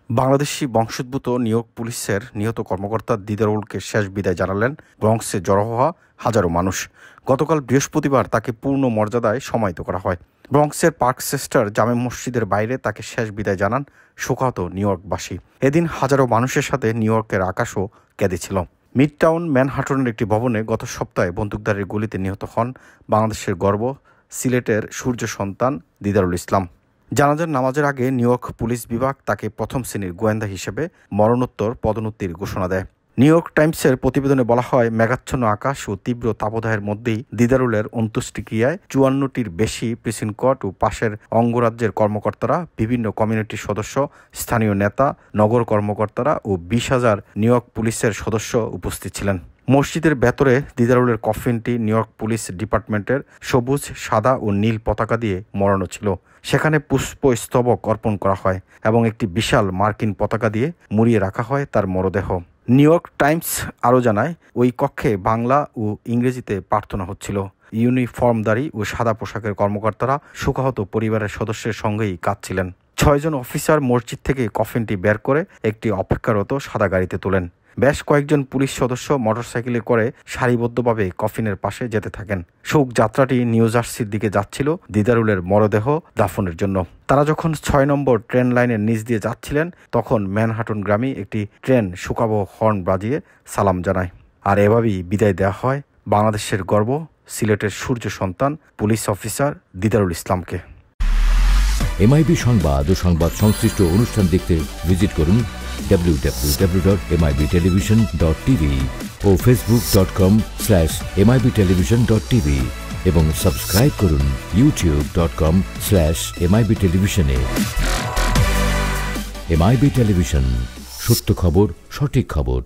বাংলাদেশি বংশোদ্ভূত new York পুলিশের নিহত কর্মকর্তা দিদারুলকে শেষ বিদায় জানালেন ব্রঙ্কসে জড়ো হওয়া হাজারো মানুষ। গতকাল বৃহস্পতিবার তাকে পূর্ণ মর্যাদায় সমাহিত করা হয়। ব্রঙ্কসের পার্কচেস্টার জামে মসজিদের বাইরে তাকে শেষ বিদায় জানান শোকাহত নিউ ইয়র্কবাসী। এদিন হাজারো মানুষের সাথে নিউ ইয়র্কের আকাশও কেঁদেছিল। মিডটাউন ম্যানহাটনের একটি ভবনে গত সপ্তাহে বন্দুকধারীর গুলিতে নিহত হন বাংলাদেশের গর্ব সিলেটের সূর্য সন্তান দিদারুল ইসলাম। জানাজার নামাজের আগে নিউ ইয়র্ক পুলিশ বিভাগ তাকে প্রথম শ্রেণীর গোয়েন্দা হিসেবে মরণোত্তর পদোন্নতির ঘোষণা দেয়। নিউ ইয়র্ক টাইমসের প্রতিবেদনে বলা হয়, মেঘাচ্ছন্ন আকাশ ও তীব্র তাপদাহের মধ্যেই দিদারুলের অন্ত্যেষ্টিক্রিয়ায় 54টির বেশি প্রিসিন কোর্ট ও পাশের অঙ্গরাজ্যের কর্মকর্তারা, বিভিন্ন কমিউনিটির সদস্য, স্থানীয় নেতা, নগর কর্মকর্তারা ও 20,000 নিউ ইয়র্ক পুলিশের সদস্য উপস্থিত ছিলেন। মসজিদের ভেতরে দিদারুলের কফিনটি নিউ ইয়র্ক পুলিশ ডিপার্টমেন্টের সবুজ, সাদা ও নীল পতাকা দিয়ে মোড়ানো ছিল। সেখানে পুষ্পস্তবক অর্পণ করা হয় এবং একটি বিশাল মার্কিন পতাকা দিয়ে মুড়িয়ে রাখা হয় তার মরদেহ। নিউ ইয়র্ক টাইমস আরও জানায়, ওই কক্ষে বাংলা ও ইংরেজিতে প্রার্থনা হচ্ছিল। ইউনিফর্মধারী ও সাদা পোশাকের কর্মকর্তারা শোকাহত পরিবারের সদস্যের সঙ্গেই কাঁদছিলেন। 6 জন অফিসার মসজিদ থেকে কফিনটি বের করে একটি অপেক্ষারত সাদা গাড়িতে তোলেন। বেশ কয়েকজন পুলিশ সদস্য মোটরসাইকেলে করে সারিবদ্ধভাবে কফিনের পাশে যেতে থাকেন। শোক যাত্রাটি নিউ জার্সির দিকে যাচ্ছিল দিদারুলের মরদেহ দাফনের জন্য। তারা যখন 6 নম্বর ট্রেন লাইনের নিচ দিয়ে যাচ্ছিলেন, তখন ম্যানহাটন গ্রামে একটি ট্রেন শোকাবহ হর্ন বাজিয়ে সালাম জানায়। আর এভাবেই বিদায় দেওয়া হয় বাংলাদেশের গর্ব সিলেটের সূর্য সন্তান পুলিশ অফিসার দিদারুল ইসলামকে। এমআইবি সংবাদ ও সংবাদ সংশ্লিষ্ট অনুষ্ঠান দেখতে ভিজিট করুন www.mibtelevision.tv ও facebook.com/mibtelevision.tv এবং সাবস্ক্রাইব করুন youtube.com/mibtelevision এ। এমআইবি টেলিভিশন, সত্য খবর, সঠিক খবর।